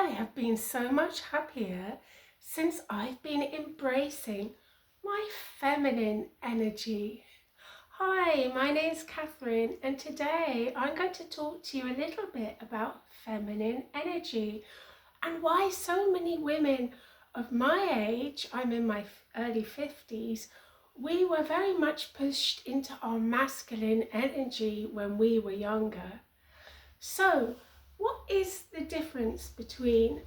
I have been so much happier since I've been embracing my feminine energy. Hi, my name's Catherine, and today I'm going to talk to you a little bit about feminine energy and why so many women of my age, I'm in my early 50s, we were very much pushed into our masculine energy when we were younger. So, what is the difference between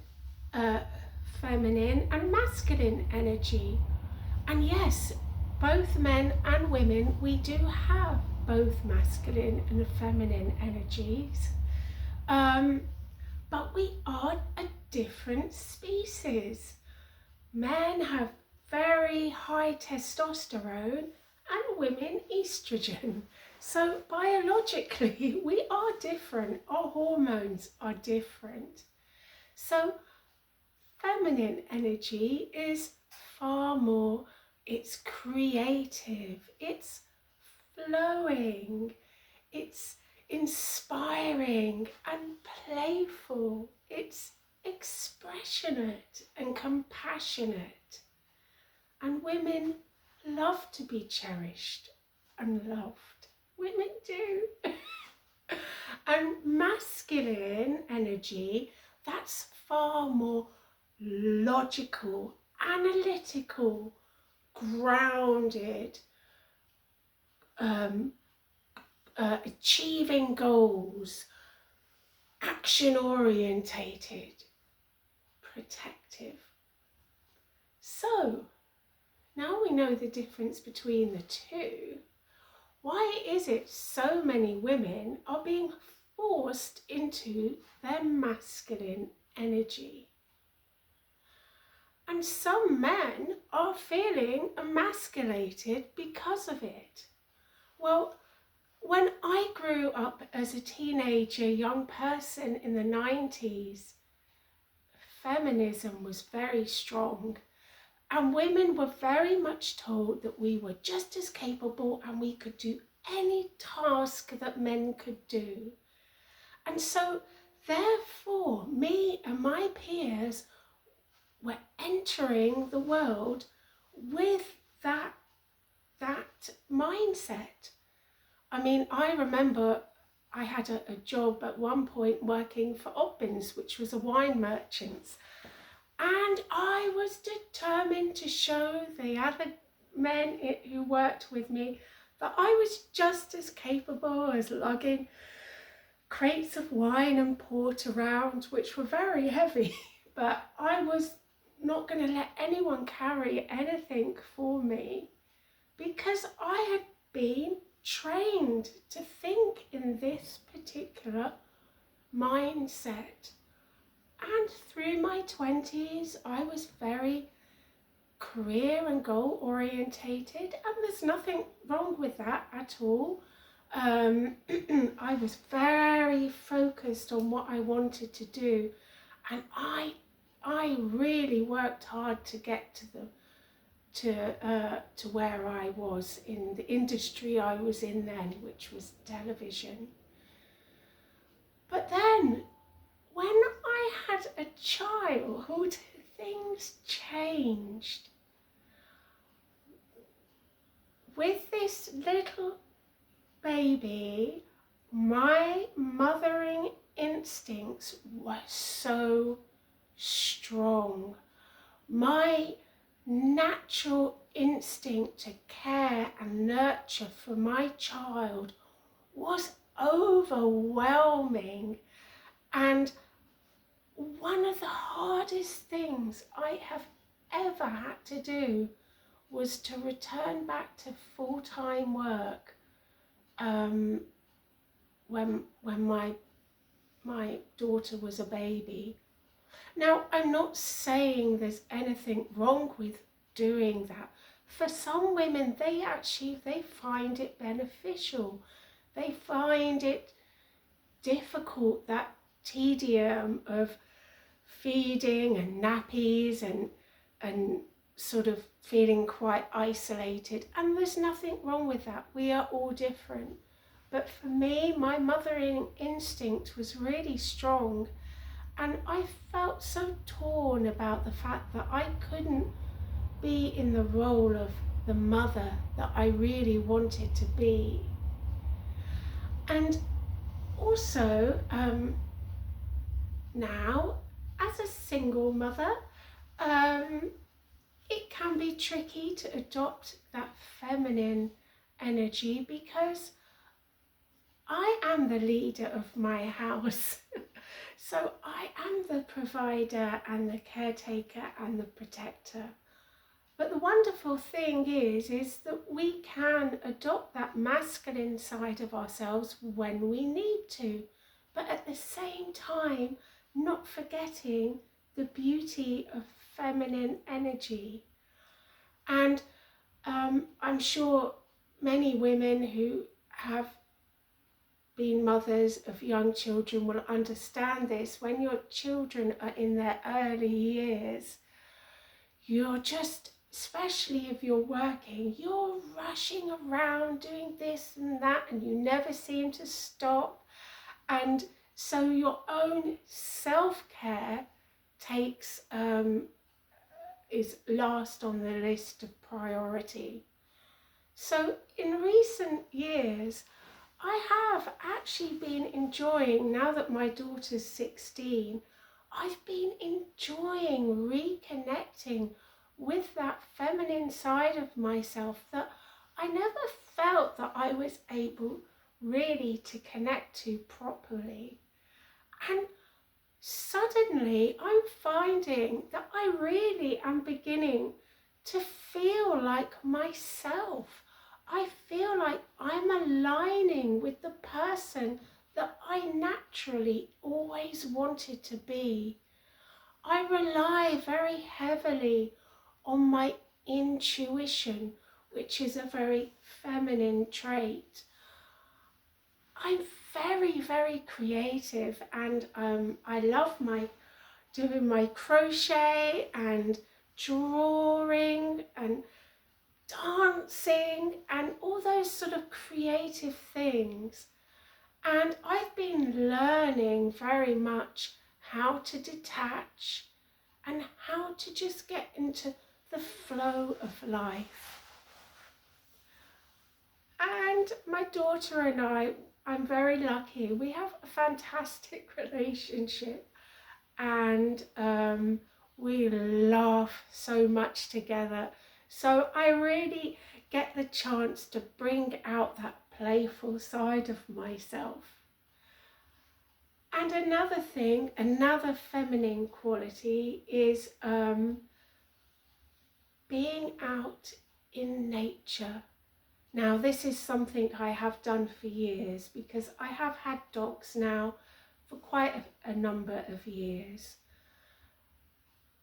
feminine and masculine energy? And yes, both men and women, we do have both masculine and feminine energies. But we are a different species. Men have very high testosterone and women estrogen. So biologically, we are different. Our hormones are different. So feminine energy is far more, it's creative, it's flowing, it's inspiring and playful, it's expressionate and compassionate. And women love to be cherished and loved. Women do. And masculine energy, that's far more logical, analytical, grounded, achieving goals, action orientated, protective. So, now we know the difference between the two, why is it so many women are being forced into their masculine energy? And some men are feeling emasculated because of it. Well, when I grew up as a teenager, young person in the 90s, feminism was very strong. And women were very much told that we were just as capable and we could do any task that men could do. And so, therefore, me and my peers were entering the world with that mindset. I mean, I remember I had a job at one point working for Obbins, which was a wine merchant. And I was determined to show the other men who worked with me that I was just as capable as lugging crates of wine and port around, which were very heavy. But I was not going to let anyone carry anything for me because I had been trained to think in this particular mindset. And through my 20s, I was very career and goal orientated, and there's nothing wrong with that at all. I was very focused on what I wanted to do, and I really worked hard to get to where I was in the industry I was in then, which was television. But then, when I had a child, things changed. With this little baby, my mothering instincts were so strong. My natural instinct to care and nurture for my child was overwhelming. And one of the hardest things I have ever had to do was to return back to full-time work when my daughter was a baby. Now, I'm not saying there's anything wrong with doing that. For some women, they find it beneficial. They find it difficult, that tedium of feeding and nappies and sort of feeling quite isolated, and there's nothing wrong with that. We are all different. But for me, my mothering instinct was really strong, And I felt so torn about the fact that I couldn't be in the role of the mother that I really wanted to be. And also, now, as a single mother, um, it can be tricky to adopt that feminine energy because I am the leader of my house. So I am the provider and the caretaker and the protector. But the wonderful thing is that we can adopt that masculine side of ourselves when we need to, but at the same time, not forgetting the beauty of feminine energy. And I'm sure many women who have been mothers of young children will understand this. When your children are in their early years, you're just, especially if you're working, you're rushing around doing this and that, and you never seem to stop. And so your own self-care is last on the list of priority. So in recent years, I have actually been enjoying, now that my daughter's 16, I've been enjoying reconnecting with that feminine side of myself that I never felt that I was able really to connect to properly. And suddenly I'm finding that I really am beginning to feel like myself. I feel like I'm aligning with the person that I naturally always wanted to be. I rely very heavily on my intuition, which is a very feminine trait. I'm very, very creative, and I love doing my crochet and drawing and dancing and all those sort of creative things. And I've been learning very much how to detach and how to just get into the flow of life. And my daughter and I'm very lucky. We have a fantastic relationship, and we laugh so much together. So I really get the chance to bring out that playful side of myself. And another thing, another feminine quality is being out in nature. Now, this is something I have done for years because I have had dogs now for quite a number of years.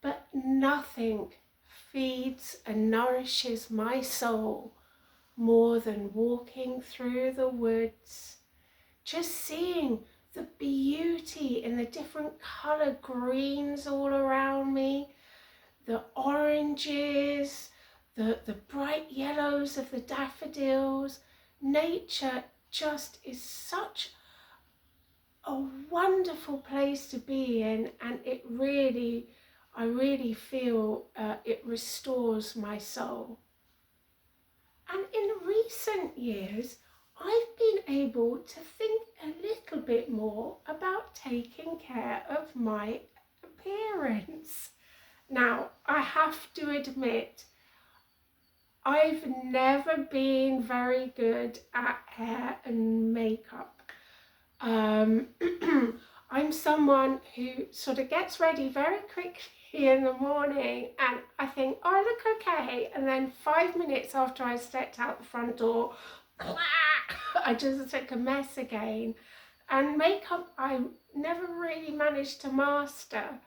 But nothing feeds and nourishes my soul more than walking through the woods, just seeing the beauty in the different colour greens all around me, the oranges, the bright yellows of the daffodils. Nature just is such a wonderful place to be in, and I really feel it restores my soul. And in recent years, I've been able to think a little bit more about taking care of my appearance. Now, I have to admit, I've never been very good at hair and makeup. I'm someone who sort of gets ready very quickly in the morning and I think, oh, I look okay. And then 5 minutes after I stepped out the front door, I just look a mess again. And makeup, I never really managed to master.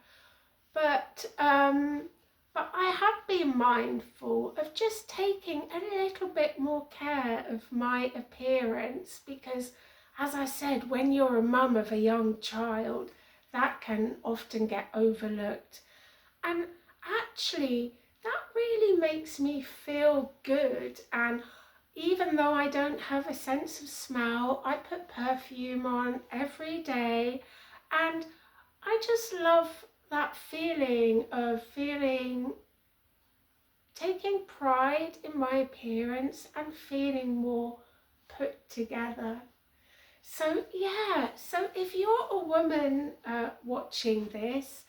But I have been mindful of just taking a little bit more care of my appearance because, as I said, when you're a mum of a young child, that can often get overlooked. And actually, that really makes me feel good. And even though I don't have a sense of smell, I put perfume on every day, and I just love that feeling of taking pride in my appearance and feeling more put together. So yeah, so if you're a woman watching this,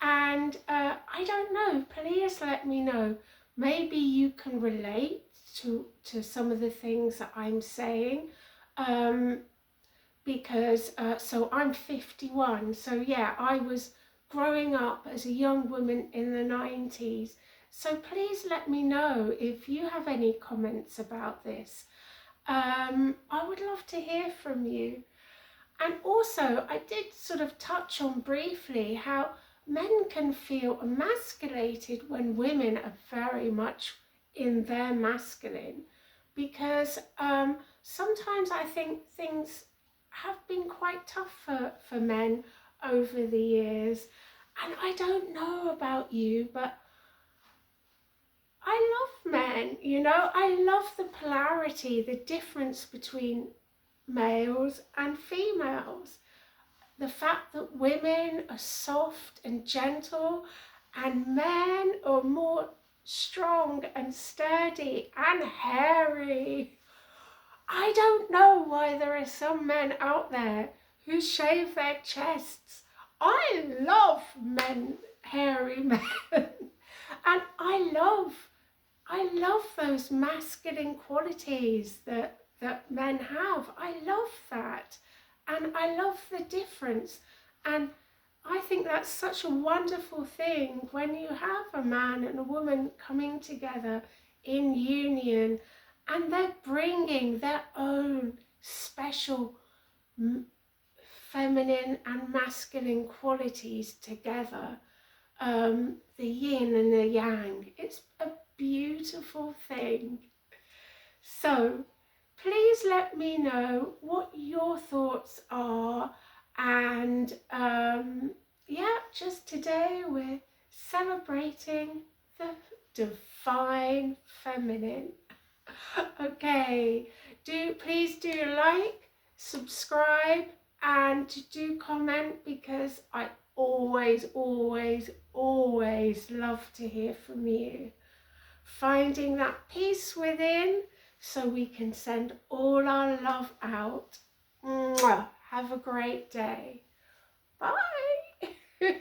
and I don't know, please let me know. Maybe you can relate to some of the things that I'm saying. Um, because so I'm 51, so yeah, I was growing up as a young woman in the 90s. So please let me know if you have any comments about this. I would love to hear from you. And also, I did sort of touch on briefly how men can feel emasculated when women are very much in their masculine, because sometimes I think things have been quite tough for men over the years. And I don't know about you, but I love men, you know, I love the polarity, the difference between males and females. The fact that women are soft and gentle and men are more strong and sturdy and hairy. I don't know why there are some men out there who shave their chests. I love men, hairy men. And I love those masculine qualities that men have. I love that. And I love the difference. And I think that's such a wonderful thing when you have a man and a woman coming together in union, and they're bringing their own special feminine and masculine qualities together. The yin and the yang. It's a beautiful thing. So please let me know what your thoughts are. And yeah, just today we're celebrating the divine feminine. Okay, please do like, subscribe, and do comment, because I always, always, always love to hear from you. Finding that peace within so we can send all our love out. Mwah. Have a great day. Bye.